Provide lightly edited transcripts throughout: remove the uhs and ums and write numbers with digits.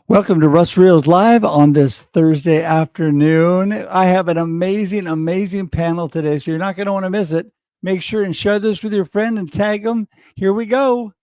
Welcome to Russ Reels Live on this Thursday afternoon. I have an amazing panel today, so you're not going to want to miss it. Make sure and share this with your friend and tag them. Here we go.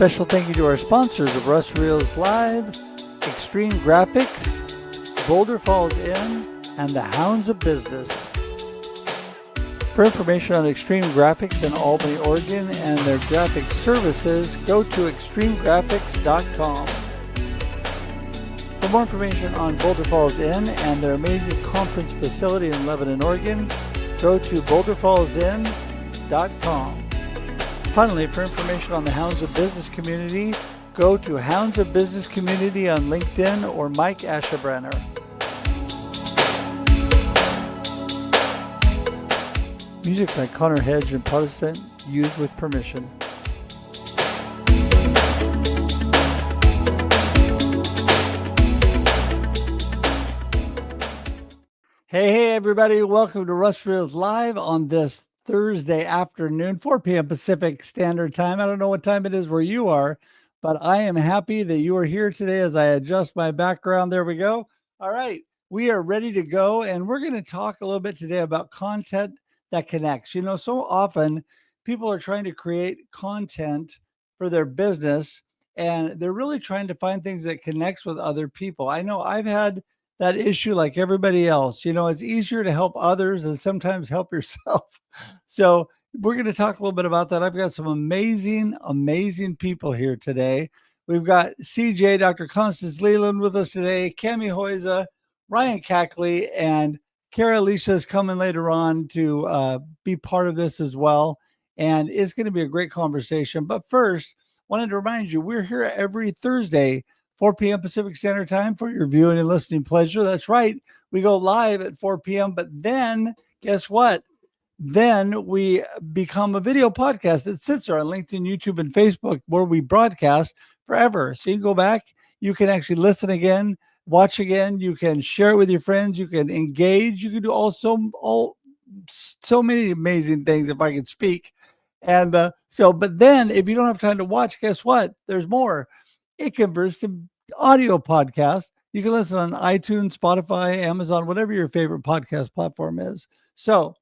Special thank you to our sponsors of Russ Reels Live, Extreme Graphics, Boulder Falls Inn, and the Hounds of Business. For information on Extreme Graphics in Albany, Oregon, and their graphic services, go to extremegraphics.com. For more information on Boulder Falls Inn and their amazing conference facility in Lebanon, Oregon, go to boulderfallsinn.com. Finally, for information on the Hounds of Business community, go to Hounds of Business Community on LinkedIn or Mike Ashabrenner. Music by Connor Hedge and Protestant, used with permission. Hey, everybody. Welcome to Russ Reels Live on this Thursday afternoon, 4 p.m. Pacific Standard Time. I don't know what time it is where you are, but I am happy that you are here today as I adjust my background. There we go. All right. We are ready to go, and we're going to talk a little bit today about content that connects. You know, so often people are trying to create content for their business, and they're really trying to find things that connects with other people. I know I've had that issue like everybody else. You know, it's easier to help others than sometimes help yourself. So we're going to talk a little bit about that. I've got some amazing people here today. We've got CJ, Dr. Constance Leyland with us today, Cami Huyse, Ryan Kackley, and Alicia is coming later on to be part of this as well. And it's going to be a great conversation. But first, wanted to remind you, we're here every Thursday, 4 p.m. Pacific Standard Time for your viewing and listening pleasure. That's right. We go live at 4 p.m. But then, guess what? Then we become a video podcast that sits there on LinkedIn, YouTube, and Facebook where we broadcast forever. So you can go back. You can actually listen again, watch again. You can share it with your friends. You can engage. You can do so many amazing things if I could speak. And but then if you don't have time to watch, guess what? There's more. It converts to audio podcast. You can listen on iTunes, Spotify, Amazon, whatever your favorite podcast platform is. So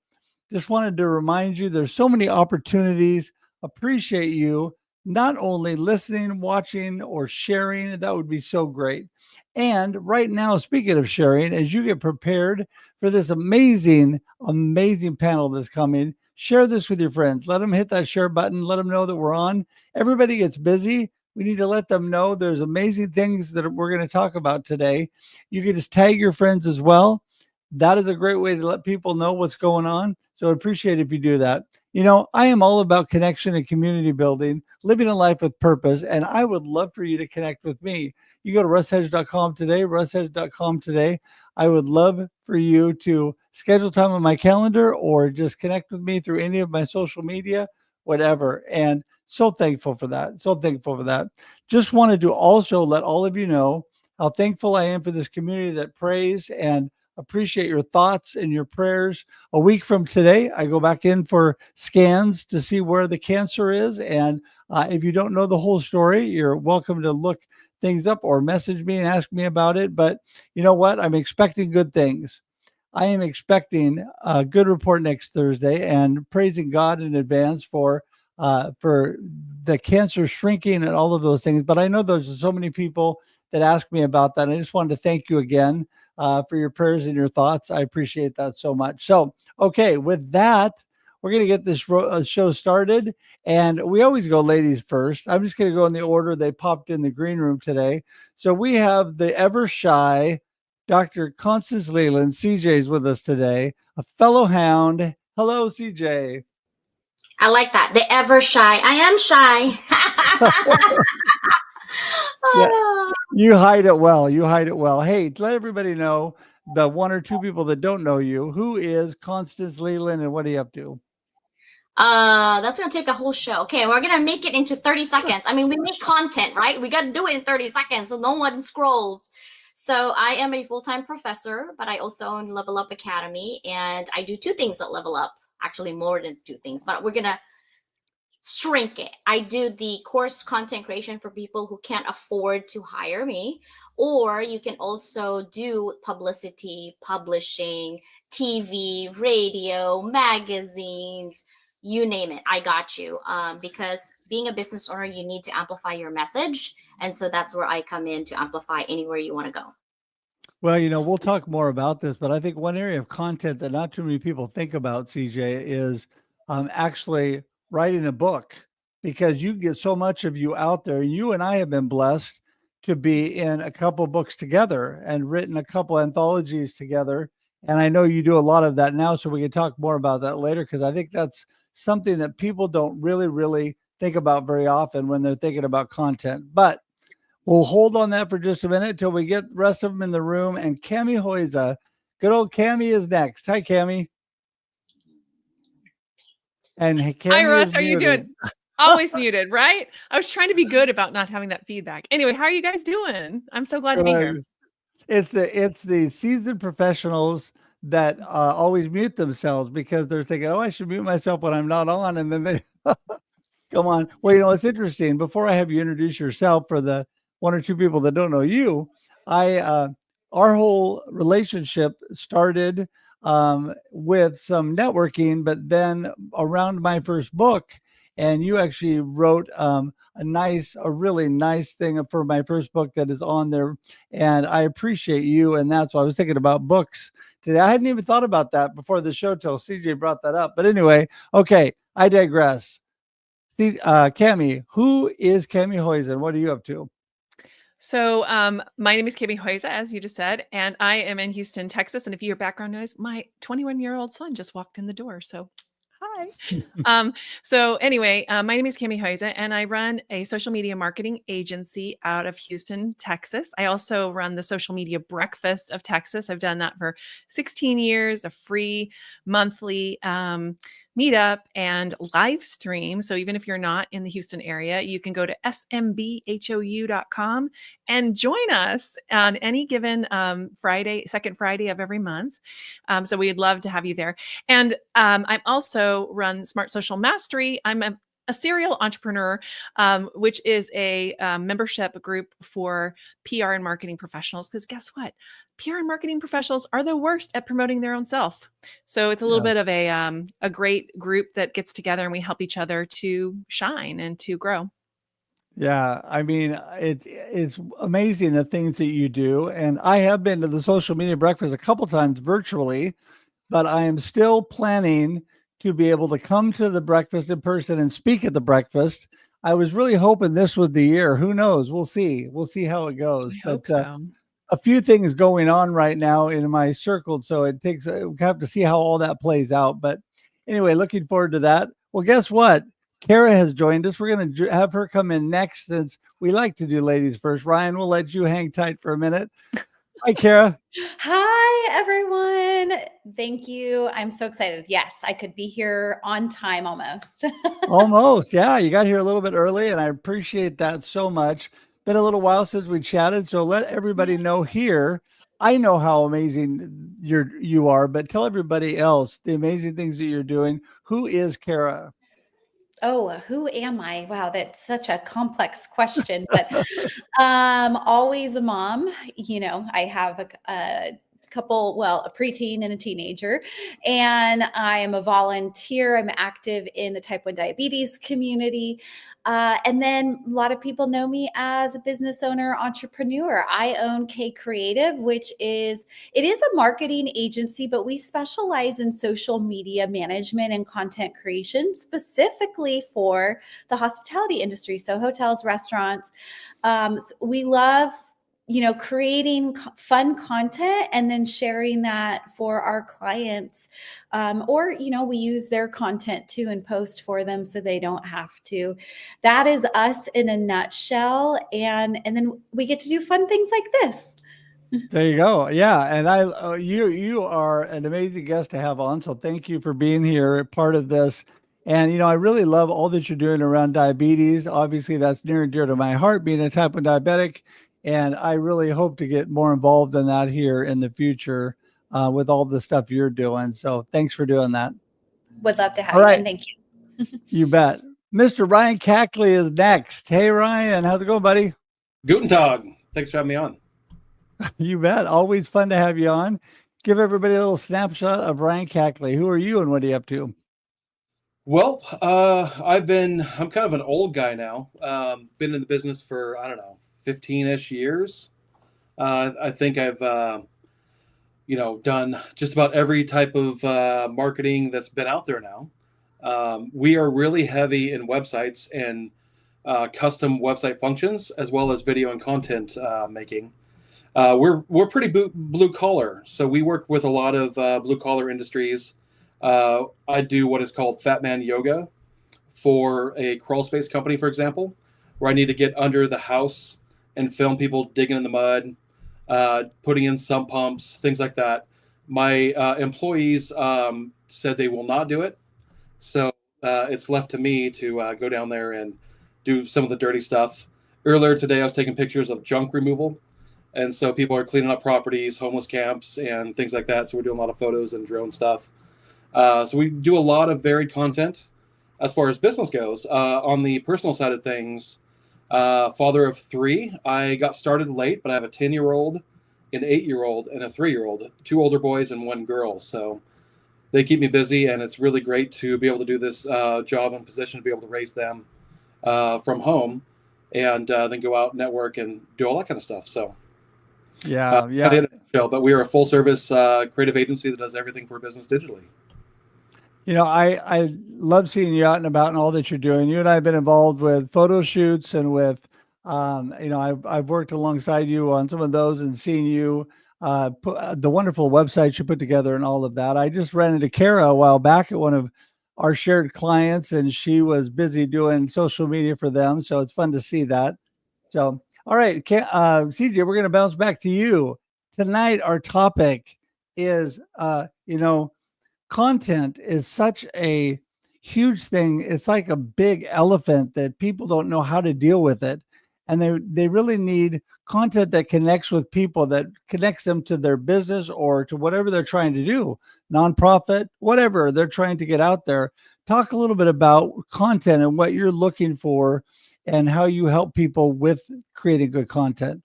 just wanted to remind you, there's so many opportunities. Appreciate you not only listening, watching, or sharing. That would be so great. And right now, speaking of sharing, as you get prepared for this amazing panel that's coming, share this with your friends. Let them hit that share button. Let them know that we're on. Everybody gets busy. We need to let them know there's amazing things that we're going to talk about today. You can just tag your friends as well. That is a great way to let people know what's going on. So I appreciate if you do that. You know, I am all about connection and community building, living a life with purpose, and I would love for you to connect with me. You go to russhedge.com today. I would love for you to schedule time on my calendar or just connect with me through any of my social media, whatever. And so thankful for that. Just wanted to also let all of you know how thankful I am for this community that prays, and appreciate your thoughts and your prayers. A week from today, I go back in for scans to see where the cancer is. And if you don't know the whole story, you're welcome to look things up or message me and ask me about it. But you know what? I'm expecting good things. I am expecting a good report next Thursday, and praising God in advance for the cancer shrinking and all of those things. But I know there's so many people that ask me about that. I just wanted to thank you again for your prayers and your thoughts. I appreciate that so much. So, okay, with that, we're going to get this show started. And we always go ladies first. I'm just going to go in the order they popped in the green room today. So we have the ever shy Dr. Constance Leyland. CJ's with us today, a fellow hound. Hello, CJ. I like that. The ever shy. I am shy. Yeah, you hide it well. You hide it well. Hey, let everybody know, the one or two people that don't know you, who is Constance Leyland and what are you up to? That's gonna take a whole show. Okay, we're gonna make it into 30 seconds. I mean, we make content, right? We gotta do it in 30 seconds so no one scrolls. So I am a full-time professor, but I also own Level Up Academy, and I do two things at Level Up. Actually, more than two things, but we're gonna shrink it. I do the course content creation for people who can't afford to hire me, or you can also do publicity, publishing, TV, radio, magazines, you name it. I got you. Because being a business owner, you need to amplify your message. And so that's where I come in to amplify anywhere you want to go. Well, we'll talk more about this, but I think one area of content that not too many people think about, CJ, is actually writing a book, because you get so much of you out there. You and I have been blessed to be in a couple books together and written a couple anthologies together. And I know you do a lot of that now, so we can talk more about that later, because I think that's something that people don't really think about very often when they're thinking about content. But we'll hold on that for just a minute till we get the rest of them in the room. And Cami Huyse, good old Cami, is next. Hi, Cami. And Cami, hi, Russ. How are you doing? Always muted, right? I was trying to be good about not having that feedback. Anyway, how are you guys doing? I'm so glad to be here. It's the seasoned professionals that always mute themselves because they're thinking, oh, I should mute myself when I'm not on. And then they come on. Well, it's interesting. Before I have you introduce yourself, for the one or two people that don't know you, our whole relationship started with some networking, but then around my first book, and you actually wrote a really nice thing for my first book that is on there, and I appreciate you. And that's why I was thinking about books today. I hadn't even thought about that before the show till CJ brought that up. But anyway, okay, I digress. See, Cami, who is Cami Huyse and what are you up to? So my name is Cami Huyse, as you just said, and I am in Houston, Texas. And if you hear background noise, my 21-year-old son just walked in the door. So hi. So anyway, my name is Cami Huyse, and I run a social media marketing agency out of Houston, Texas. I also run the Social Media Breakfast of Texas. I've done that for 16 years, a free monthly meetup and live stream. So even if you're not in the Houston area, you can go to smbhou.com and join us on any given Friday, second Friday of every month. So we'd love to have you there. And I'm also run Smart Social Mastery. I'm a serial entrepreneur, which is a membership group for PR and marketing professionals. Because guess what? PR and marketing professionals are the worst at promoting their own self. So it's a little bit of a great group that gets together and we help each other to shine and to grow. Yeah, I mean, it's amazing the things that you do. And I have been to the Social Media Breakfast a couple times virtually, but I am still planning to be able to come to the breakfast in person and speak at the breakfast. I was really hoping this was the year. Who knows? We'll see. We'll see how it goes. I hope so. A few things going on right now in my circle, so we have to see how all that plays out. But anyway, looking forward to that. Well, guess what? Kara has joined us. We're going to have her come in next, since we like to do ladies first. Ryan, we'll let you hang tight for a minute. Hi, Kara. Hi, everyone. Thank you. I'm so excited. Yes, I could be here on time almost. Almost. Yeah, you got here a little bit early, and I appreciate that so much. Been a little while since we chatted, so let everybody know here. I know how amazing you are, but tell everybody else the amazing things that you're doing. Who is Kara? Oh, who am I? Wow, that's such a complex question, but always a mom. I have a preteen and a teenager. And I am a volunteer. I'm active in the type 1 diabetes community. And then a lot of people know me as a business owner, entrepreneur. I own K Creative, which is a marketing agency, but we specialize in social media management and content creation specifically for the hospitality industry. So hotels, restaurants. So we love creating fun content and then sharing that for our clients. Or we use their content too and post for them so they don't have to. That is us in a nutshell. And then we get to do fun things like this. There you go. Yeah. And you are an amazing guest to have on. So thank you for being here, part of this. And, I really love all that you're doing around diabetes. Obviously, that's near and dear to my heart, being a type 1 diabetic. And I really hope to get more involved in that here in the future with all the stuff you're doing. So thanks for doing that. Would love to have all you. Right. And thank you. You bet. Mr. Ryan Kackley is next. Hey, Ryan. How's it going, buddy? Guten Tag. Thanks for having me on. You bet. Always fun to have you on. Give everybody a little snapshot of Ryan Kackley. Who are you and what are you up to? Well, I'm kind of an old guy now. Been in the business for, 15-ish years. I think I've, done just about every type of marketing that's been out there now. We are really heavy in websites and custom website functions, as well as video and content making. We're pretty blue collar, so we work with a lot of blue collar industries. I do what is called Fat Man Yoga for a crawl space company, for example, where I need to get under the house and film people digging in the mud, putting in sump pumps, things like that. My employees said they will not do it, so it's left to me to go down there and do some of the dirty stuff. Earlier today, I was taking pictures of junk removal. And so people are cleaning up properties, homeless camps, and things like that. So we're doing a lot of photos and drone stuff. So we do a lot of varied content as far as business goes. On the personal side of things, father of 3. I got started late, but I have a 10-year-old, an 8-year-old, and a 3-year-old, 2 older boys and 1 girl. So they keep me busy, and it's really great to be able to do this job and position to be able to raise them from home and then go out, network, and do all that kind of stuff. So. Yeah. But we are a full service creative agency that does everything for business digitally. I love seeing you out and about and all that you're doing. You and I have been involved with photo shoots and with, I've worked alongside you on some of those and seen you put the wonderful websites you put together and all of that. I just ran into Kara a while back at one of our shared clients, and she was busy doing social media for them. So it's fun to see that. So. All right, CJ, we're going to bounce back to you. Tonight, our topic is, content is such a huge thing. It's like a big elephant that people don't know how to deal with it. And they really need content that connects with people, that connects them to their business or to whatever they're trying to do, nonprofit, whatever they're trying to get out there. Talk a little bit about content and what you're looking for and how you help people with creating good content.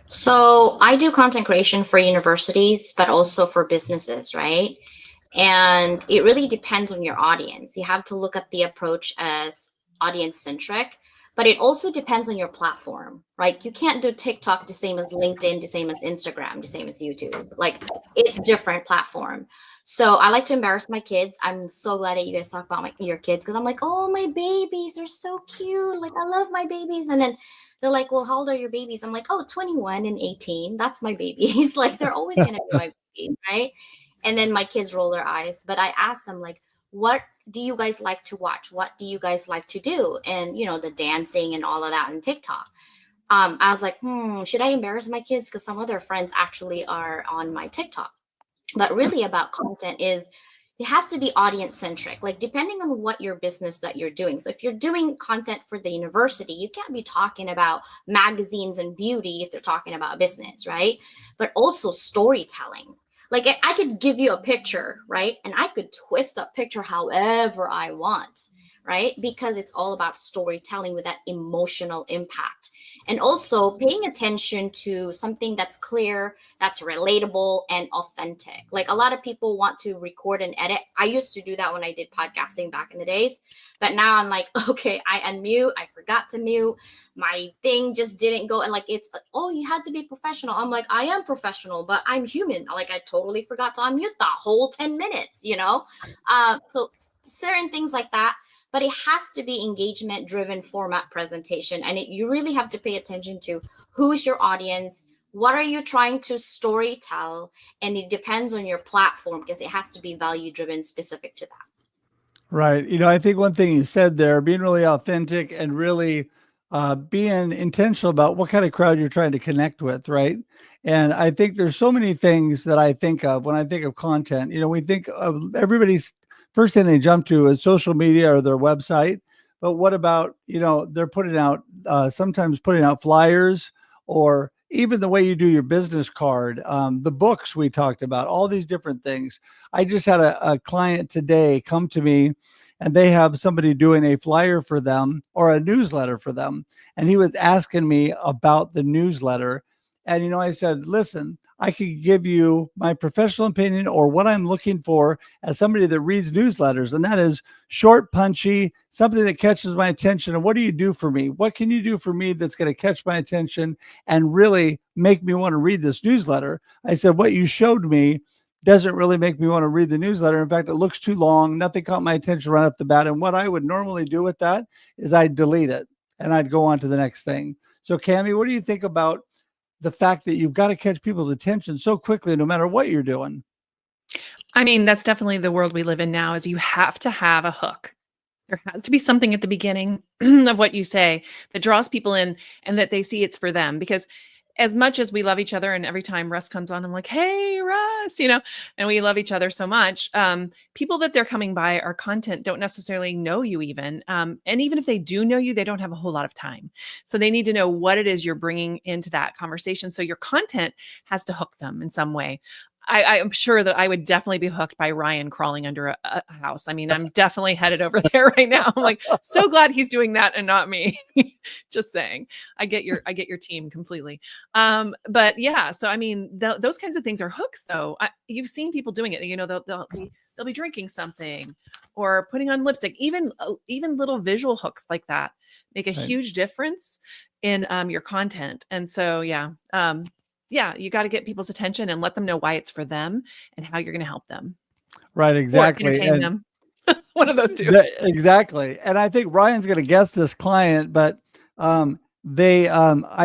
So I do content creation for universities, but also for businesses, right? And it really depends on your audience. You have to look at the approach as audience centric, but it also depends on your platform, right? You can't do TikTok the same as LinkedIn, the same as Instagram, the same as YouTube. Like, it's different platform. So I like to embarrass my kids. I'm so glad that you guys talk about your kids, because I'm like, oh, my babies, they're so cute. Like, I love my babies. And then they're like, well, how old are your babies? I'm like, oh, 21 and 18. That's my babies. Like, they're always going to be my baby, right? And then my kids roll their eyes. But I ask them, like, what do you guys like to watch? What do you guys like to do? And, the dancing and all of that on TikTok. I was like, should I embarrass my kids? Because some of their friends actually are on my TikTok. But really about content is it has to be audience centric, like depending on what your business that you're doing. So if you're doing content for the university, you can't be talking about magazines and beauty if they're talking about business, right? But also storytelling. Like, I could give you a picture, right? And I could twist a picture however I want, right? Because it's all about storytelling with that emotional impact. And also paying attention to something that's clear, that's relatable and authentic. Like a lot of people want to record and edit. I used to do that when I did podcasting back in the days, but now I'm like, okay, I unmute, I forgot to mute, my thing just didn't go, and like it's like, oh, you had to be professional. I'm like, I am professional, but I'm human. Like I totally forgot to unmute the whole 10 minutes, you know. So certain things like that, but it has to be engagement driven format presentation, and you really have to pay attention to who's your audience, what are you trying to story tell, and it depends on your platform because it has to be value driven specific to that. Right. You know, I think one thing you said there, being really authentic and really being intentional about what kind of crowd you're trying to connect with, right? And I think there's so many things that I think of when I think of content. You know, we think of everybody's first thing they jump to is social media or their website. But what about, you know, they're putting out, sometimes putting out flyers, or even the way you do your business card, the books we talked about, all these different things. I just had a client today come to me, and they have somebody doing a flyer for them or a newsletter for them. And he was asking me about the newsletter. And, you know, I said, listen, I could give you my professional opinion or what I'm looking for as somebody that reads newsletters. And that is short, punchy, something that catches my attention. And what do you do for me? What can you do for me that's going to catch my attention and really make me want to read this newsletter? I said, what you showed me doesn't really make me want to read the newsletter. In fact, it looks too long. Nothing caught my attention right off the bat. And what I would normally do with that is I'd delete it and I'd go on to the next thing. So Cammie, what do you think about the fact that you've got to catch people's attention so quickly, no matter what you're doing? I mean, that's definitely the world we live in now, is you have to have a hook. There has to be something at the beginning of what you say that draws people in and that they see it's for them. Because as much as we love each other, and every time Russ comes on, I'm like, hey, Russ, you know, and we love each other so much. People that they're coming by our content don't necessarily know you even. And even if they do know you, they don't have a whole lot of time. So they need to know what it is you're bringing into that conversation. So your content has to hook them in some way. I am sure that I would definitely be hooked by Ryan crawling under a house. I mean, I'm definitely headed over there right now. I'm like, so glad he's doing that and not me. Just saying. I get your team completely. But yeah, so I mean, those kinds of things are hooks, though. You've seen people doing it. You know, they'll be drinking something or putting on lipstick. Even little visual hooks like that make a huge difference in your content. And so yeah, you got to get people's attention and let them know why it's for them and how you're going to help them. Right, exactly. Or entertain them. One of those two. Exactly. And I think Ryan's going to guess this client, but I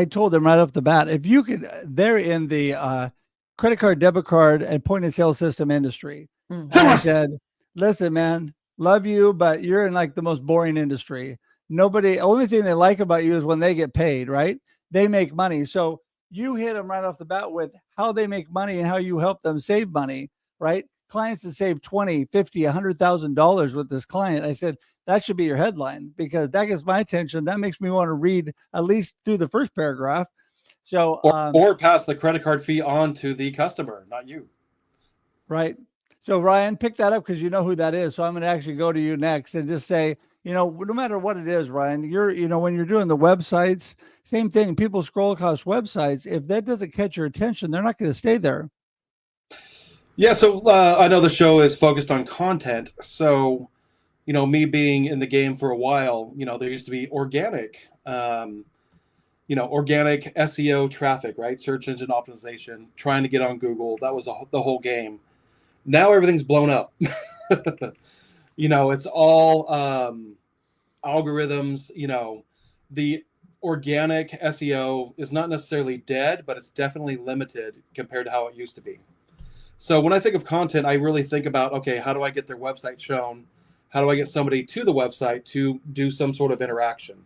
told them right off the bat, if you could, they're in the credit card, debit card, and point of sale system industry. And I said, listen, man, love you, but you're in like the most boring industry. Only thing they like about you is when they get paid, right? They make money. So you hit them right off the bat with how they make money and how you help them save money, right? Clients that save $20,000, $50,000, $100,000 with this client. I said, that should be your headline, because that gets my attention. That makes me want to read at least through the first paragraph. So, or pass the credit card fee on to the customer, not you. Right. So Ryan, pick that up because you know who that is. So I'm going to actually go to you next and just say, you know, no matter what it is, Ryan, when you're doing the websites, same thing. People scroll across websites. If that doesn't catch your attention, they're not going to stay there. Yeah. So I know the show is focused on content. So, you know, me being in the game for a while, you know, there used to be organic SEO traffic, right? Search engine optimization, trying to get on Google. That was the whole game. Now everything's blown up. You know, it's all algorithms. You know, the organic SEO is not necessarily dead, but it's definitely limited compared to how it used to be. So when I think of content, I really think about, okay, how do I get their website shown? How do I get somebody to the website to do some sort of interaction?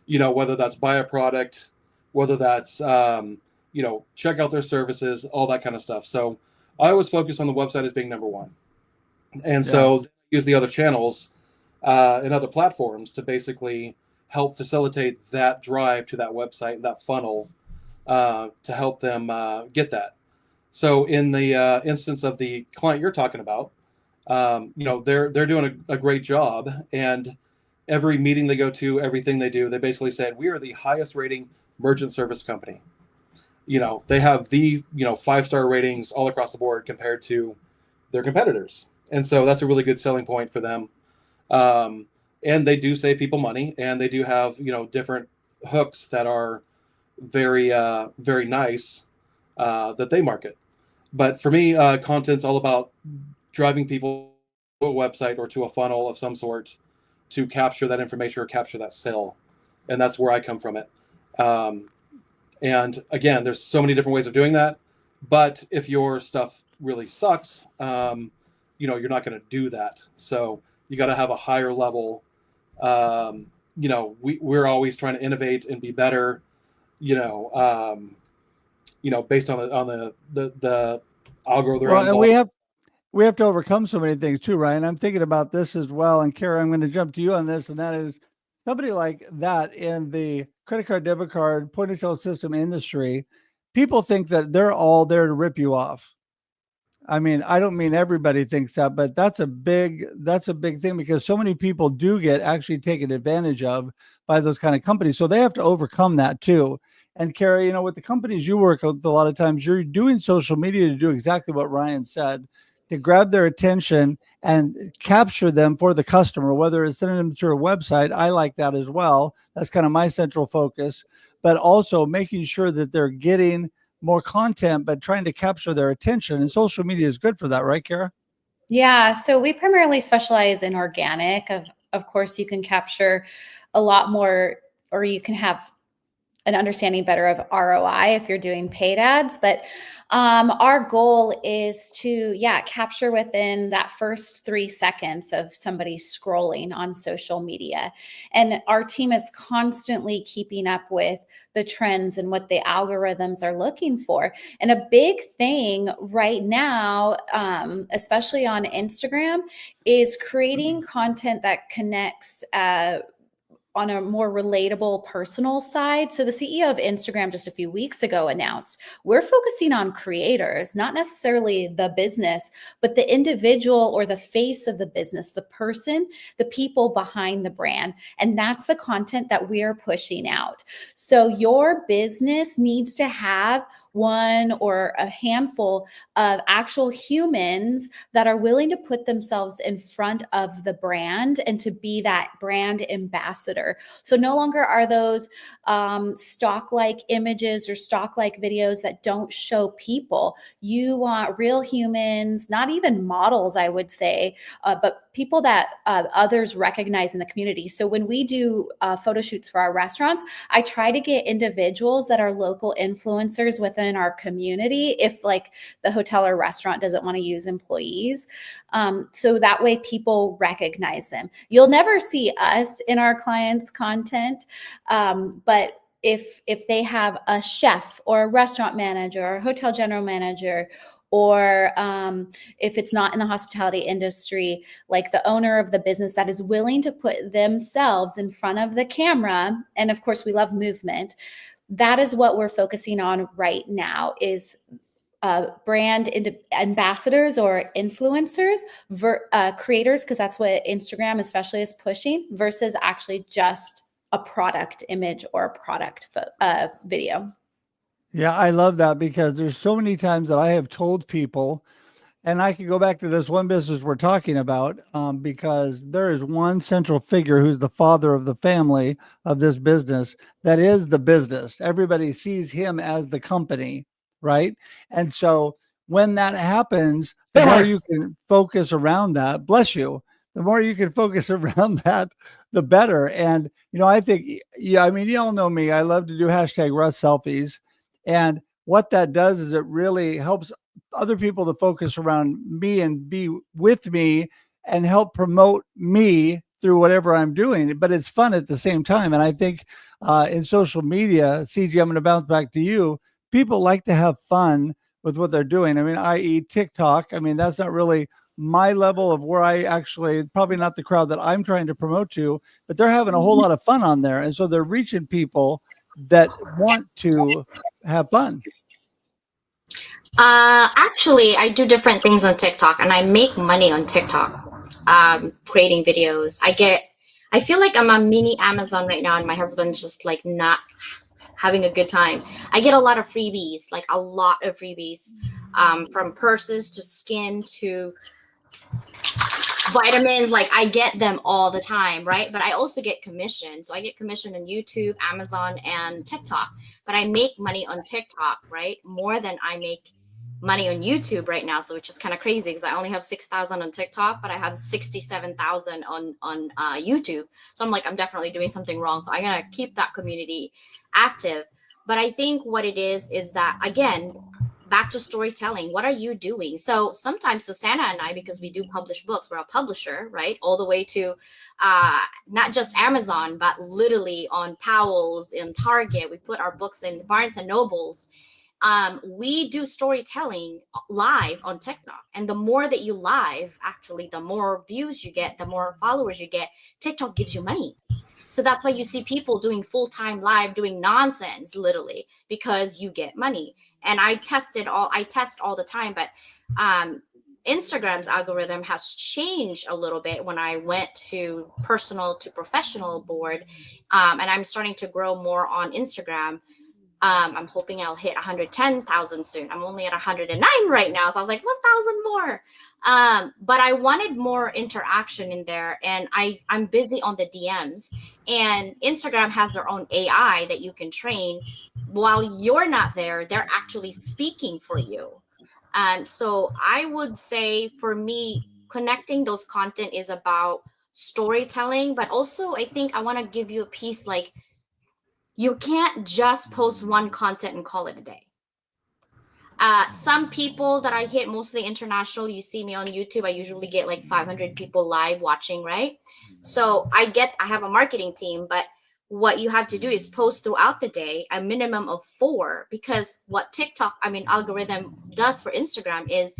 You know, whether that's buy a product, whether that's, check out their services, all that kind of stuff. So I always focus on the website as being number one. And so use the other channels and other platforms to basically help facilitate that drive to that website, that funnel, to help them get that. So in the instance of the client you're talking about, they're doing a great job, and every meeting they go to, everything they do, they basically said, we are the highest rating merchant service company. They have the 5-star ratings all across the board compared to their competitors, and so that's a really good selling point for them. And they do save people money, and they do have different hooks that are very very nice that they market. But for me, content's all about driving people to a website or to a funnel of some sort to capture that information or capture that sale, and that's where I come from it. And again, there's so many different ways of doing that. But if your stuff really sucks, you're not going to do that. So you got to have a higher level. We're always trying to innovate and be better. Based on the algorithm. Well, and we have to overcome so many things too, Ryan. I'm thinking about this as well. And Kara, I'm going to jump to you on this, and that is somebody like that in the credit card, debit card, point of sale system industry. People think that they're all there to rip you off. I mean, I don't mean everybody thinks that, but that's a big thing, because so many people do get actually taken advantage of by those kind of companies. So they have to overcome that too. And Kara, with the companies you work with, a lot of times you're doing social media to do exactly what Ryan said, to grab their attention and capture them for the customer, whether it's sending them to a website. I like that as well. That's kind of my central focus, but also making sure that they're getting more content, but trying to capture their attention. And social media is good for that, right, Kara? Yeah. So we primarily specialize in organic. Of course, you can capture a lot more, or you can have an understanding better of ROI if you're doing paid ads. But our goal is to, capture within that first 3 seconds of somebody scrolling on social media. And our team is constantly keeping up with the trends and what the algorithms are looking for. And a big thing right now, especially on Instagram, is creating content that connects on a more relatable personal side. So the CEO of Instagram just a few weeks ago announced, we're focusing on creators, not necessarily the business, but the individual or the face of the business, the person, the people behind the brand. And that's the content that we're pushing out. So your business needs to have one or a handful of actual humans that are willing to put themselves in front of the brand and to be that brand ambassador. So no longer are those stock-like images or stock-like videos that don't show people. You want real humans, not even models, I would say, but people that others recognize in the community. So when we do photo shoots for our restaurants, I try to get individuals that are local influencers within our community, if like the hotel or restaurant doesn't want to use employees. So that way people recognize them. You'll never see us in our clients' content, but if they have a chef or a restaurant manager or a hotel general manager, or if it's not in the hospitality industry, like the owner of the business that is willing to put themselves in front of the camera, and of course we love movement, that is what we're focusing on right now, is brand ambassadors or influencers, creators, because that's what Instagram especially is pushing, versus actually just a product image or a product video. Yeah, I love that, because there's so many times that I have told people, and I can go back to this one business we're talking about, because there is one central figure who's the father of the family of this business. That is the business. Everybody sees him as the company, right? And so when that happens, the more you can focus around that, bless you, the more you can focus around that, the better. And, I think, I mean, you all know me. I love to do hashtag Russ selfies. And what that does is it really helps other people to focus around me and be with me and help promote me through whatever I'm doing. But it's fun at the same time. And I think in social media, CG, I'm going to bounce back to you. People like to have fun with what they're doing. I mean, i.e. TikTok. I mean, that's not really my level of where I actually, probably not the crowd that I'm trying to promote to, but they're having a whole lot of fun on there. And so they're reaching people that want to have fun. Actually, I do different things on TikTok, and I make money on TikTok, creating videos. I feel like I'm a mini Amazon right now, and my husband's just like not having a good time. I get a lot of freebies, like a lot of freebies, from purses to skin to vitamins. Like I get them all the time, right? But I also get commission. So I get commission on YouTube, Amazon, and TikTok. But I make money on TikTok, right? More than I make money on YouTube right now. So which is kind of crazy because I only have 6,000 on TikTok, but I have 67,000 on YouTube. So I'm like, I'm definitely doing something wrong. So I'm gonna keep that community active. But I think what it is that, again, back to storytelling. What are you doing? So sometimes Susanna and I, because we do publish books, we're a publisher, right? All the way to not just Amazon, but literally on Powell's, in Target. We put our books in Barnes and Nobles. We do storytelling live on TikTok. And the more that you live, actually, the more views you get, the more followers you get. TikTok gives you money. So that's why you see people doing full-time live, doing nonsense, literally, because you get money. And I test all the time, but Instagram's algorithm has changed a little bit when I went to personal to professional board, and I'm starting to grow more on Instagram. I'm hoping I'll hit 110,000 soon. I'm only at 109 right now. So I was like, 1,000 more. But I wanted more interaction in there, and I'm busy on the DMs, and Instagram has their own AI that you can train. While you're not there, they're actually speaking for you. So I would say for me, connecting those content is about storytelling, but also I think I want to give you a piece, like, you can't just post one content and call it a day. Some people that I hit, mostly international, you see me on YouTube, I usually get like 500 people live watching, right? So I have a marketing team, but what you have to do is post throughout the day, a minimum of 4, because what algorithm does for Instagram is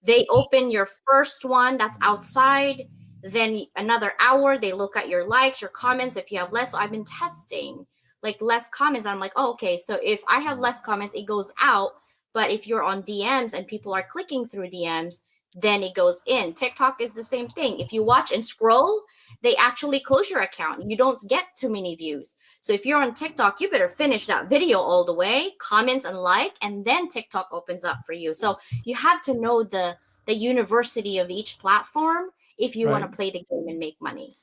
they open your first one that's outside, then another hour, they look at your likes, your comments, if you have less. So I've been testing like less comments. I'm like, oh, okay, so if I have less comments, it goes out. But if you're on DMs and people are clicking through DMs, then it goes in. TikTok is the same thing. If you watch and scroll, they actually close your account. You don't get too many views. So if you're on TikTok, you better finish that video all the way, comments and like, and then TikTok opens up for you. So you have to know the university of each platform if you want to play the game and make money.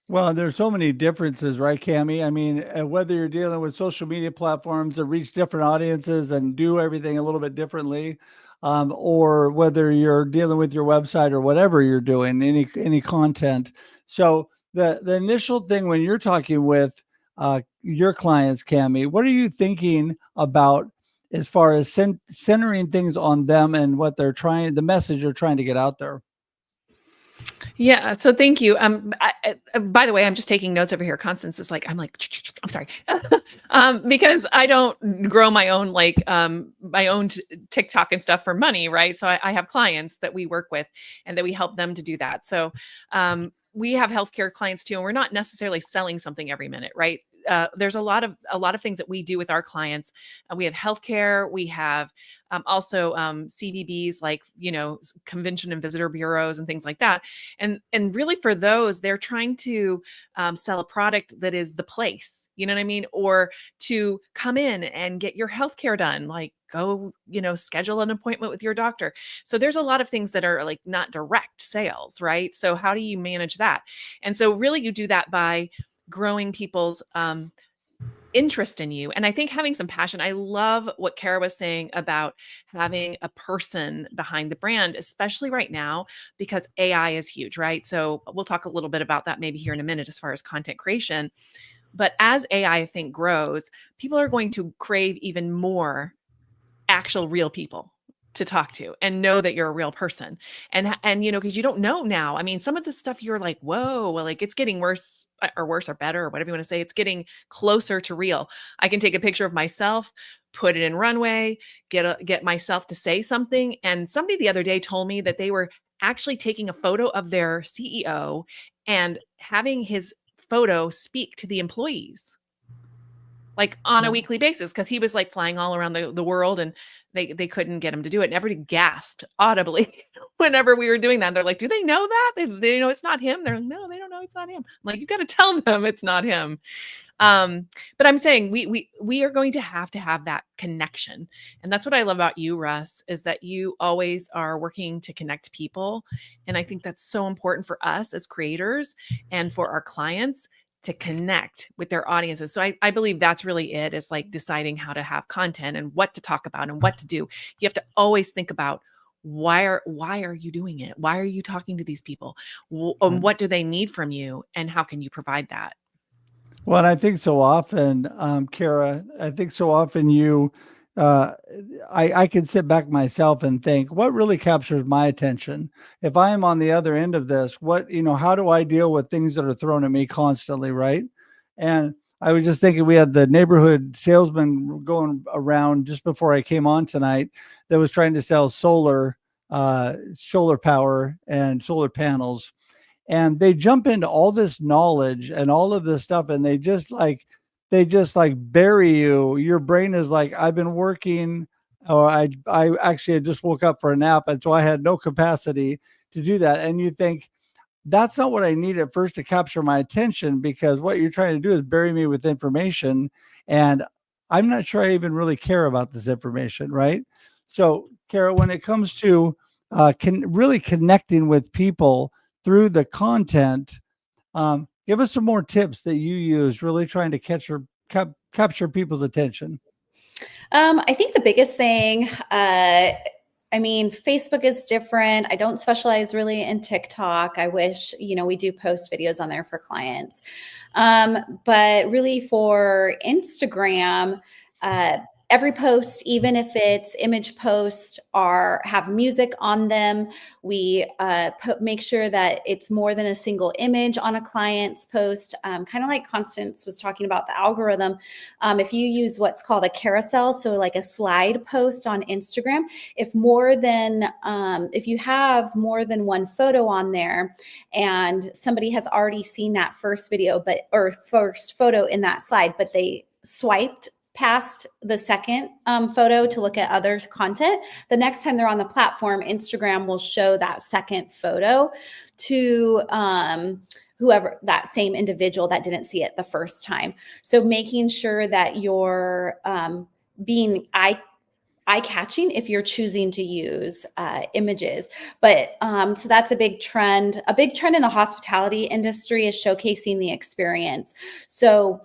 Well, there's so many differences, right, Cammie? I mean, whether you're dealing with social media platforms that reach different audiences and do everything a little bit differently, or whether you're dealing with your website or whatever you're doing, any content. So the initial thing when you're talking with your clients, Cammie, what are you thinking about as far as centering things on them and what the message they're trying to get out there? Yeah. So thank you. By the way, I'm just taking notes over here. Constance is like, I'm sorry. Because I don't grow my own, TikTok and stuff for money. Right. So I have clients that we work with and that we help them to do that. So, we have healthcare clients too, and we're not necessarily selling something every minute. Right. There's a lot of things that we do with our clients. We have healthcare. We have also CVBs, like, convention and visitor bureaus and things like that. And really for those, they're trying to sell a product that is the place, you know what I mean? Or to come in and get your healthcare done, like go, schedule an appointment with your doctor. So there's a lot of things that are like not direct sales, right? So how do you manage that? And so really you do that by growing people's interest in you. And I think having some passion. I love what Kara was saying about having a person behind the brand, especially right now, because AI is huge, right? So we'll talk a little bit about that maybe here in a minute as far as content creation. But as AI, I think, grows, people are going to crave even more actual real people to talk to and know that you're a real person. And because you don't know now. I mean, some of the stuff you're like, whoa, well, like it's getting worse or better or whatever you want to say. It's getting closer to real. I can take a picture of myself, put it in Runway, get myself to say something. And somebody the other day told me that they were actually taking a photo of their CEO and having his photo speak to the employees, like on a weekly basis, because he was like flying all around the world and they couldn't get him to do it. And everybody gasped audibly whenever we were doing that. They're like, do they know that? They know it's not him? They're like, no, they don't know it's not him. I'm like, you got to tell them it's not him. But I'm saying we are going to have that connection. And that's what I love about you, Russ, is that you always are working to connect people. And I think that's so important for us as creators and for our clients to connect with their audiences. So I believe that's really it, is like deciding how to have content and what to talk about and what to do. You have to always think about why are you doing it? Why are you talking to these people? What do they need from you? And how can you provide that? Well, and I think so often, Kara, I think so often uh, I can sit back myself and think, what really captures my attention? If I am on the other end of this, how do I deal with things that are thrown at me constantly, right? And I was just thinking, we had the neighborhood salesman going around just before I came on tonight that was trying to sell solar power and solar panels, and they jump into all this knowledge and all of this stuff, and they just like bury you. Your brain is like, I've been working, or I actually had just woke up for a nap, and so I had no capacity to do that. And you think, that's not what I need at first to capture my attention, because what you're trying to do is bury me with information, and I'm not sure I even really care about this information, right? So, Kara, when it comes to really connecting with people through the content, give us some more tips that you use, really trying to capture people's attention. I think the biggest thing, Facebook is different. I don't specialize really in TikTok. I wish, we do post videos on there for clients. But really for Instagram, every post, even if it's image posts, have music on them. We make sure that it's more than a single image on a client's post. Kind of like Constance was talking about the algorithm. If you use what's called a carousel, so like a slide post on Instagram, if you have more than one photo on there, and somebody has already seen that first photo in that slide, but they swiped past the second photo to look at others' content, the next time they're on the platform, Instagram will show that second photo to whoever, that same individual that didn't see it the first time. So making sure that you're being eye-catching if you're choosing to use images. But so that's a big trend. A big trend in the hospitality industry is showcasing the experience. So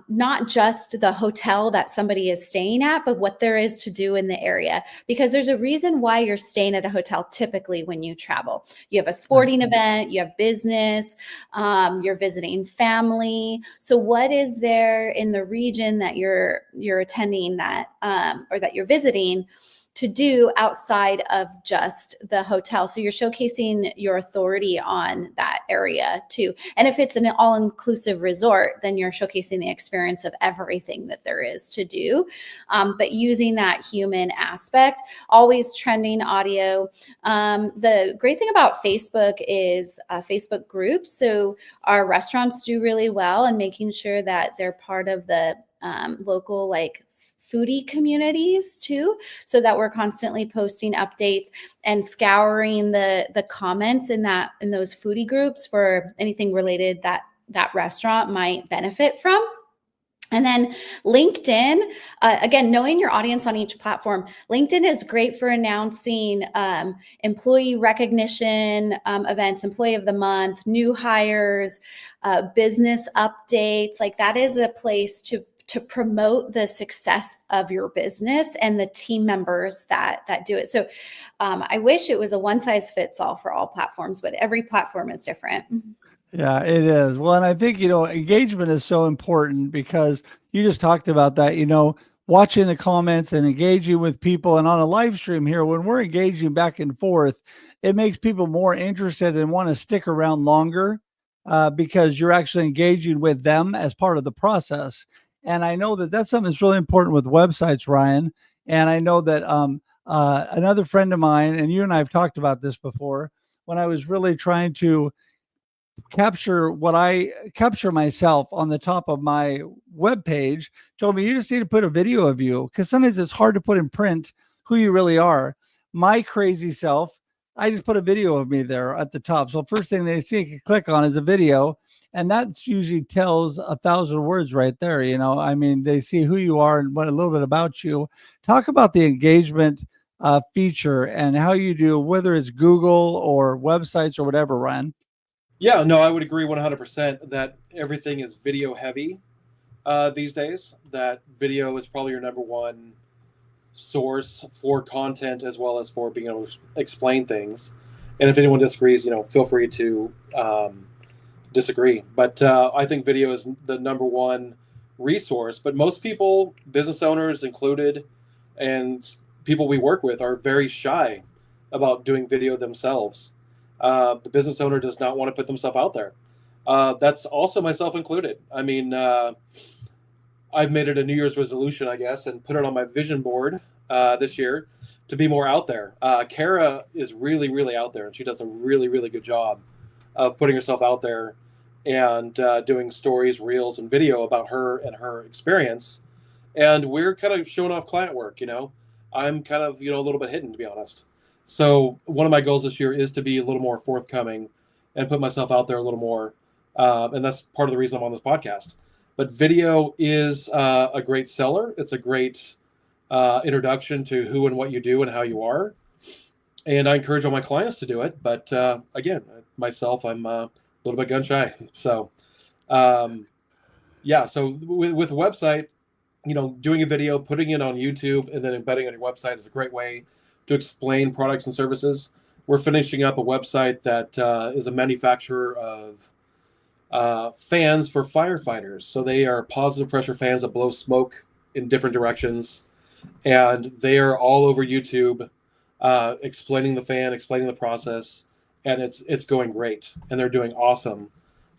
not just the hotel that somebody is staying at, but what there is to do in the area. Because there's a reason why you're staying at a hotel typically when you travel. You have a sporting event, you have business, you're visiting family. So what is there in the region that you're attending that or that you're visiting to do outside of just the hotel? So you're showcasing your authority on that area too. And if it's an all-inclusive resort, then you're showcasing the experience of everything that there is to do. But using that human aspect, always trending audio. The great thing about Facebook is Facebook groups. So our restaurants do really well in making sure that they're part of the local foodie communities too, so that we're constantly posting updates and scouring the comments in those foodie groups for anything related that restaurant might benefit from. And then LinkedIn, again, knowing your audience on each platform. LinkedIn is great for announcing employee recognition events, employee of the month, new hires, business updates. Like that is a place to promote the success of your business and the team members that do it. So I wish it was a one size fits all for all platforms, but every platform is different. Yeah, it is. Well, and I think, engagement is so important, because you just talked about that, watching the comments and engaging with people. And on a live stream here, when we're engaging back and forth, it makes people more interested and want to stick around longer because you're actually engaging with them as part of the process. And I know that that's something that's really important with websites, Ryan. And I know that another friend of mine, and you and I have talked about this before, when I was really trying to capture myself on the top of my web page, told me, you just need to put a video of you, because sometimes it's hard to put in print who you really are. My crazy self I just put a video of me there at the top. So first thing they see, can click on is a video. And that usually tells 1,000 words right there. You know, I mean, they see who you are and what a little bit about you. Talk about the engagement feature and how you do, whether it's Google or websites or whatever, Ryan. Yeah, no, I would agree 100% that everything is video heavy these days. That video is probably your number one source for content as well as for being able to explain things. And if anyone disagrees, you know, feel free to disagree. But I think video is the number one resource. But most people, business owners included, and people we work with are very shy about doing video themselves. The business owner does not want to put themselves out there. That's also myself included. I mean, I've made it a New Year's resolution, I guess, and put it on my vision board this year to be more out there. Kara is really, really out there, and she does a really, really good job of putting herself out there and doing stories, reels, and video about her and her experience. And we're kind of showing off client work, you know. I'm kind of, you know, a little bit hidden, to be honest. So one of my goals this year is to be a little more forthcoming and put myself out there a little more. And that's part of the reason I'm on this podcast. But video is a great seller. It's a great introduction to who and what you do and how you are. And I encourage all my clients to do it. But again, myself, I'm a little bit gun shy. So yeah, so with a website, you know, doing a video, putting it on YouTube, and then embedding on your website is a great way to explain products and services. We're finishing up a website that is a manufacturer of fans for firefighters. So they are positive pressure fans that blow smoke in different directions. And they are all over YouTube explaining the fan, explaining the process. And it's going great. And they're doing awesome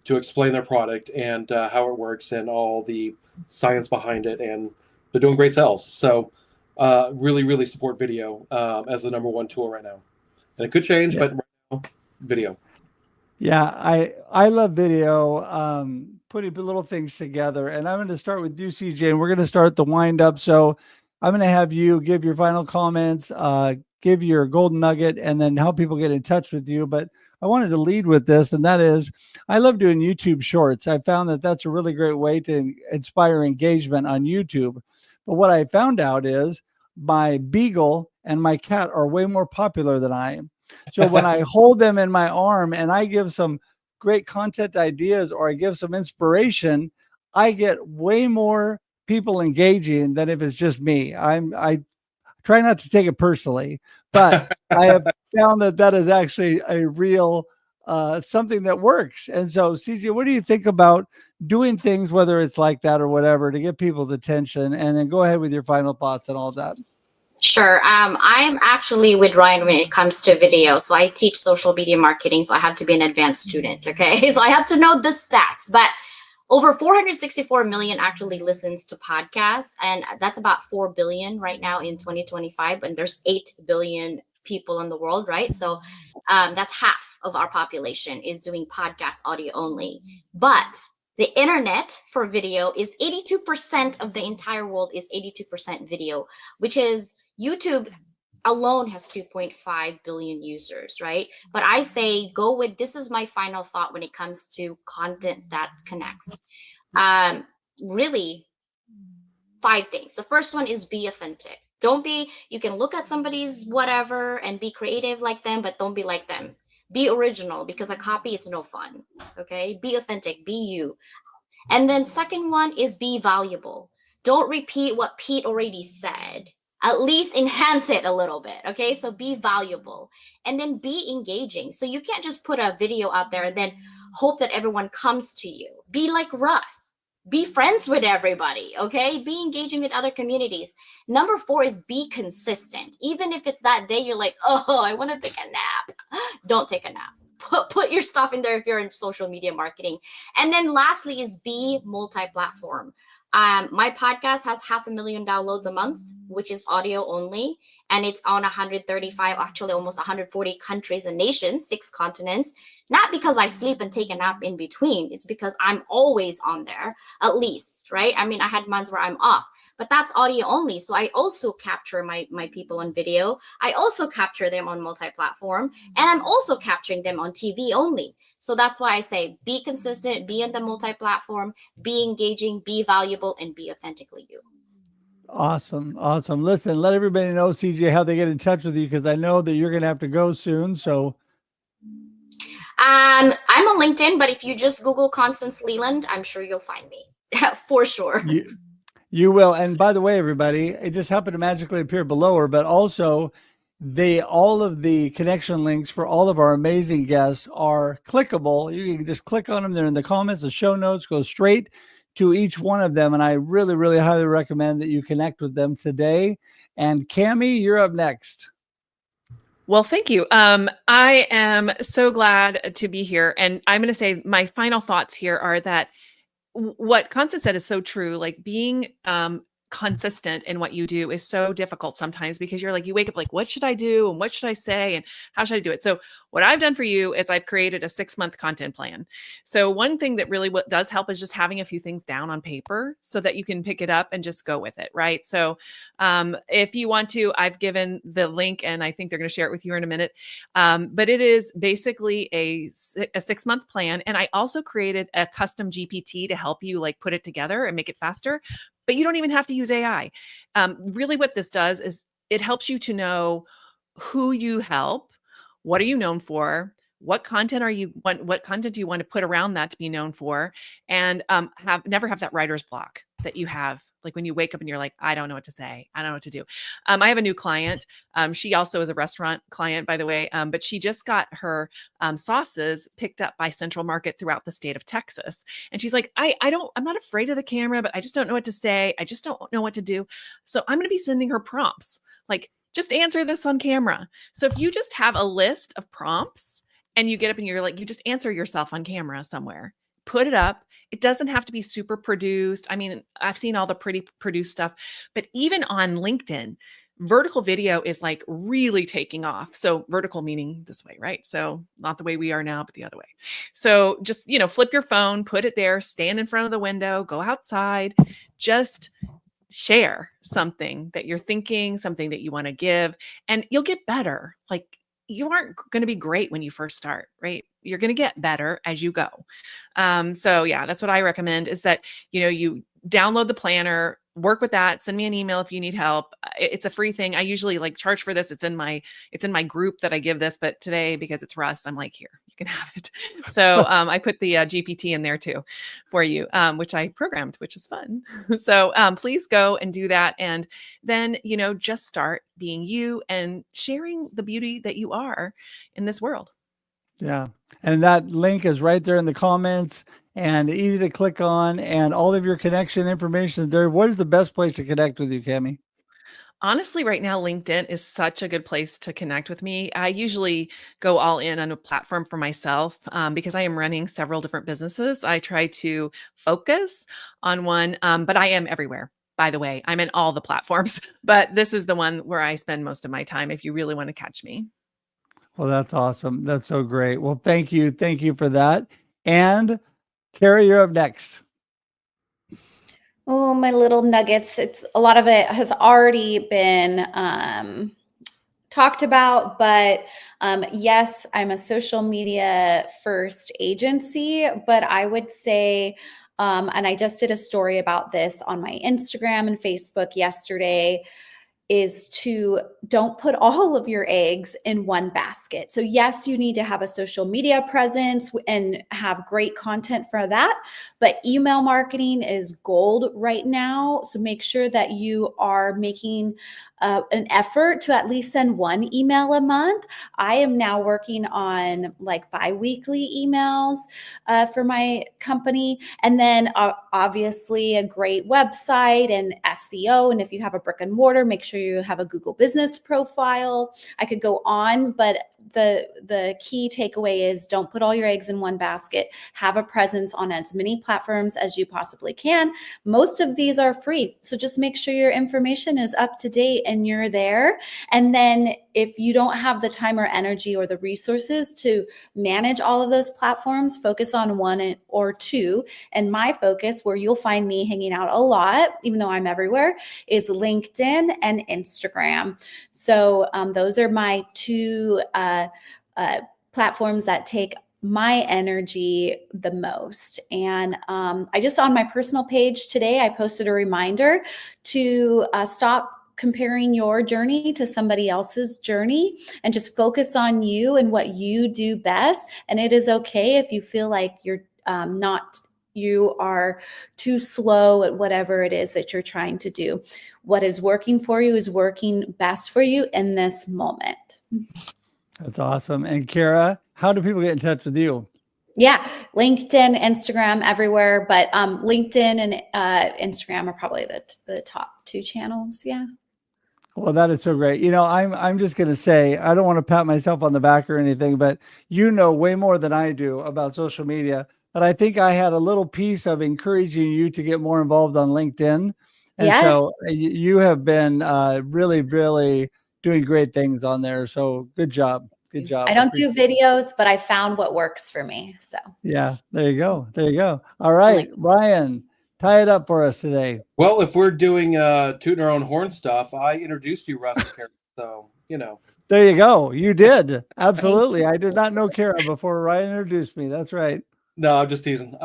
to explain their product and how it works and all the science behind it. And they're doing great sales. So really, really support video as the number one tool right now. And it could change, but right now, video. Yeah, I love video, putting little things together. And I'm going to start with you, CJ, and we're going to start the wind up. So I'm going to have you give your final comments, give your golden nugget, and then help people get in touch with you. But I wanted to lead with this, and that is I love doing YouTube shorts. I found that that's a really great way to inspire engagement on YouTube. But what I found out is my beagle and my cat are way more popular than I am. So when I hold them in my arm and I give some great content ideas or I give some inspiration, I get way more people engaging than if it's just me. I try not to take it personally, but I have found that is actually a real something that works. And so, CJ, what do you think about doing things, whether it's like that or whatever, to get people's attention? And then go ahead with your final thoughts and all that. Sure. I'm actually with Ryan when it comes to video. So I teach social media marketing. So I have to be an advanced student. Okay. So I have to know the stats, but over 464 million actually listens to podcasts. And that's about 4 billion right now in 2025. And there's 8 billion people in the world, right? So that's half of our population is doing podcast audio only. But the internet for video is 82% of the entire world is 82% video, which is YouTube alone has 2.5 billion users, right? But I say go with, this is my final thought when it comes to content that connects. Really, 5 things. The first one is be authentic. Don't be, you can look at somebody's whatever and be creative like them, but don't be like them. Be original, because a copy is no fun. Okay. Be authentic, be you. And then second one is be valuable. Don't repeat what Pete already said. At least enhance it a little bit. Okay. So be valuable and then be engaging. So you can't just put a video out there and then hope that everyone comes to you. Be like Russ. Be friends with everybody. Okay. Be engaging with other communities. Number 4 is be consistent. Even if it's that day, you're like, oh, I want to take a nap. Don't take a nap. Put your stuff in there if you're in social media marketing. And then lastly is be multi-platform. My podcast has 500,000 downloads a month, which is audio only. and it's on 135, actually almost 140 countries and nations, 6 continents. Not because I sleep and take a nap in between. It's because I'm always on there, at least, right? I mean, I had months where I'm off, but that's audio only. So I also capture my people on video. I also capture them on multi-platform, and I'm also capturing them on TV only. So that's why I say be consistent, be on the multi-platform, be engaging, be valuable, and be authentically you. Awesome. Awesome. Listen, let everybody know, CJ, how they get in touch with you, because I know that you're going to have to go soon. So I'm on LinkedIn, but if you just Google Constance Leyland, I'm sure you'll find me for sure. you will. And by the way, everybody, it just happened to magically appear below her, but also all of the connection links for all of our amazing guests are clickable. You can just click on them. They're in the comments, the show notes, go straight to each one of them. And I really, really highly recommend that you connect with them today. And Cammie, you're up next. Well, thank you. I am so glad to be here. And I'm going to say my final thoughts here are that what Constance said is so true. Like being consistent in what you do is so difficult sometimes, because you're like, you wake up like, what should I do? And what should I say? And how should I do it? So what I've done for you is I've created a 6-month content plan. So one thing that really what does help is just having a few things down on paper so that you can pick it up and just go with it. Right. So if you want to, I've given the link and I think they're going to share it with you in a minute. But it is basically a 6-month plan. And I also created a custom GPT to help you like put it together and make it faster. But you don't even have to use AI. Really what this does is it helps you to know who you help, what are you known for, what content do you want to put around that to be known for, and never have that writer's block that you have. Like when you wake up and you're like, I don't know what to say. I don't know what to do. I have a new client. She also is a restaurant client, by the way, but she just got her sauces picked up by Central Market throughout the state of Texas. And she's like, I'm not afraid of the camera, but I just don't know what to say. I just don't know what to do. So I'm going to be sending her prompts. Like, just answer this on camera. So if you just have a list of prompts and you get up and you're like, you just answer yourself on camera somewhere, put it up. It doesn't have to be super produced. I mean, I've seen all the pretty produced stuff, but even on LinkedIn, vertical video is like really taking off. So vertical meaning this way, right? So not the way we are now, but the other way. So just, flip your phone, put it there, stand in front of the window, go outside, just share something that you're thinking, something that you want to give, and you'll get better. Like you aren't going to be great when you first start, right? You're going to get better as you go. So yeah, that's what I recommend is that, you download the planner, work with that, send me an email if you need help. It's a free thing. I usually like charge for this. It's in my group that I give this, but today, because it's Russ, I'm like, here, you can have it. So I put the GPT in there too for you, which I programmed, which is fun. So please go and do that. And then, just start being you and sharing the beauty that you are in this world. Yeah. And that link is right there in the comments and easy to click on, and all of your connection information is there. What is the best place to connect with you, Cammie? Honestly, right now, LinkedIn is such a good place to connect with me. I usually go all in on a platform for myself because I am running several different businesses. I try to focus on one, but I am everywhere. By the way, I'm in all the platforms, but this is the one where I spend most of my time if you really want to catch me. Well, that's awesome. That's so great. Well, thank you. Thank you for that. And Carrie, you're up next. Oh, my little nuggets. It's a lot of it has already been talked about, but yes, I'm a social media first agency, but I would say, and I just did a story about this on my Instagram and Facebook yesterday, is to don't put all of your eggs in one basket. So yes, you need to have a social media presence and have great content for that, but email marketing is gold right now. So make sure that you are making an effort to at least send one email a month. I am now working on like bi-weekly emails for my company. And then obviously a great website and SEO. And if you have a brick and mortar, make sure you have a Google business profile. I could go on, but the key takeaway is don't put all your eggs in one basket. Have a presence on as many platforms as you possibly can. Most of these are free. So just make sure your information is up to date and you're there. And then if you don't have the time or energy or the resources to manage all of those platforms, focus on one or two. And my focus, where you'll find me hanging out a lot, even though I'm everywhere, is LinkedIn and Instagram. So those are my two platforms that take my energy the most. And I just, on my personal page today, I posted a reminder to stop comparing your journey to somebody else's journey and just focus on you and what you do best. And it is okay if you feel like you are too slow at whatever it is that you're trying to do. What is working for you is working best for you in this moment. That's awesome. And Kara, how do people get in touch with you? Yeah, LinkedIn, Instagram, everywhere, but LinkedIn and Instagram are probably the top two channels. Yeah. Well, that is so great. You know, I'm just going to say, I don't want to pat myself on the back or anything, but you know way more than I do about social media. But I think I had a little piece of encouraging you to get more involved on LinkedIn. And Yes. so you have been really, really doing great things on there. So good job. Good job. I don't do videos, but I found what works for me. So yeah, there you go. There you go. All right, Ryan, tie it up for us today. Well, if we're doing tooting our own horn stuff, I introduced you, Russ and Kara, so you know. There you go. You did. Absolutely. I did not know Kara before Ryan introduced me. That's right. No, I'm just teasing.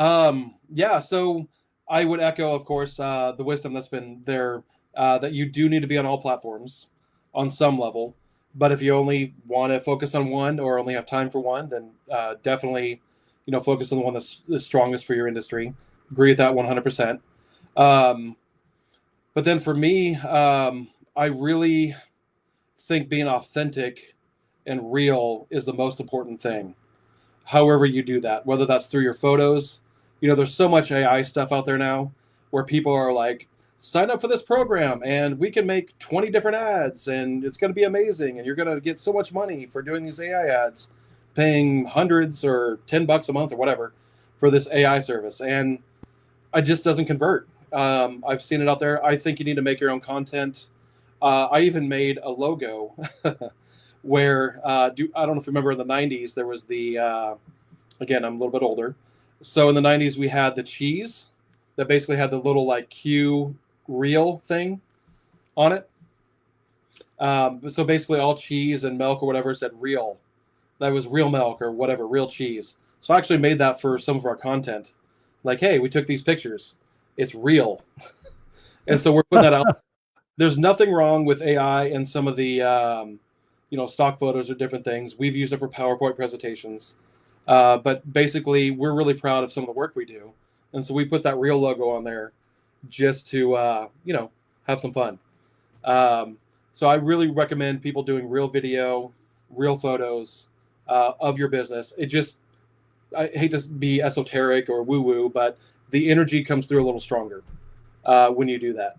Yeah, so I would echo, of course, the wisdom that's been there, that you do need to be on all platforms on some level. But if you only want to focus on one or only have time for one, then definitely, focus on the one that's the strongest for your industry. Agree with that 100%. But then for me, I really think being authentic and real is the most important thing. However you do that, whether that's through your photos, there's so much AI stuff out there now where people are like, sign up for this program and we can make 20 different ads and it's going to be amazing. And you're going to get so much money for doing these AI ads, paying hundreds or $10 a month or whatever for this AI service. And it just doesn't convert. I've seen it out there. I think you need to make your own content. I even made a logo where, I don't know if you remember in the 90s, there was the, again, I'm a little bit older. So in the 90s, we had the cheese that basically had the little like Q real thing on it. So basically all cheese and milk or whatever said real. That was real milk or whatever, real cheese. So I actually made that for some of our content. Like, hey, we took these pictures. It's real. And so we're putting that out. There's nothing wrong with AI and some of the, stock photos or different things. We've used it for PowerPoint presentations. But basically, we're really proud of some of the work we do. And so we put that real logo on there just to, have some fun. So I really recommend people doing real video, real photos of your business. I hate to be esoteric or woo-woo, but the energy comes through a little stronger when you do that.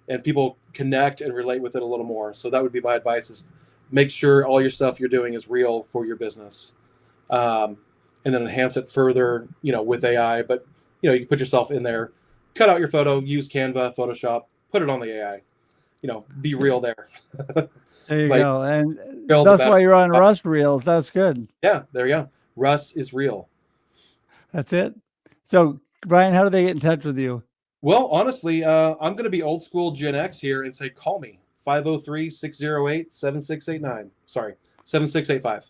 And people connect and relate with it a little more. So that would be my advice, is make sure all your stuff you're doing is real for your business. And then enhance it further, with AI. But, you can put yourself in there, cut out your photo, use Canva, Photoshop, put it on the AI, be real there. There you go. And that's why you're on Russ Reels. That's good. Yeah, there you go. Russ is real. That's it. So, Brian, how do they get in touch with you? Well, honestly, I'm going to be old school Gen X here and say, call me 503-608-7689. Sorry, 7685.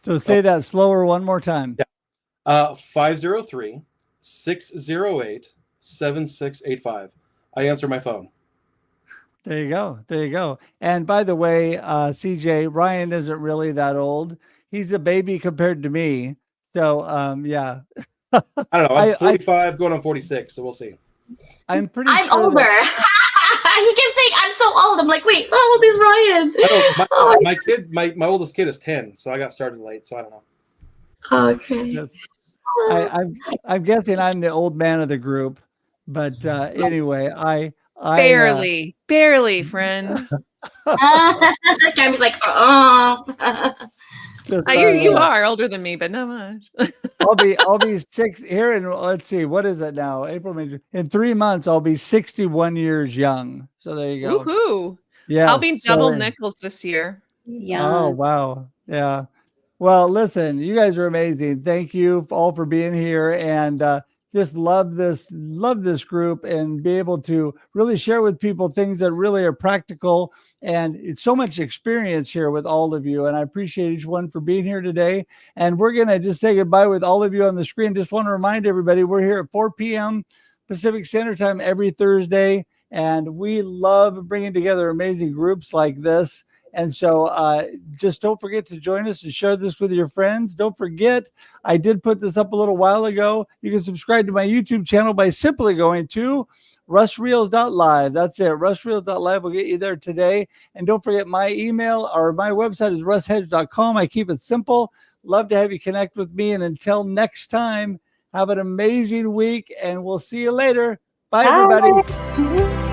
So say that slower one more time. Yeah. 503-608-7685. I answer my phone. There you go. There you go. And by the way, CJ, Ryan isn't really that old. He's a baby compared to me. So, yeah. I don't know. I'm 45 going on 46. So we'll see. I'm older. He keeps saying I'm so old. I'm like, wait, how old is Ryan? My kid, my oldest kid is 10. So I got started late. So I don't know. Okay. I'm guessing I'm the old man of the group, but anyway, I barely, friend. Tammy's like, oh. You are older than me, but not much. I'll be 6 here in, let's see, what is it now? April, May, June. In 3 months, I'll be 61 years young. So there you go. Woohoo! Yeah, I'll be double nickels this year. Yeah. Oh, wow. Yeah. Well, listen, you guys are amazing. Thank you all for being here, and just love this group, and be able to really share with people things that really are practical. And it's so much experience here with all of you. And I appreciate each one for being here today. And we're going to just say goodbye with all of you on the screen. Just want to remind everybody, we're here at 4 p.m. Pacific Standard Time every Thursday. And we love bringing together amazing groups like this. And so just don't forget to join us and share this with your friends. Don't forget, I did put this up a little while ago. You can subscribe to my YouTube channel by simply going to russreels.live. That's it. russreels.live will get you there today. And don't forget, my email or my website is russhedge.com. I keep it simple. Love to have you connect with me. And until next time, have an amazing week, and we'll see you later. Bye, everybody.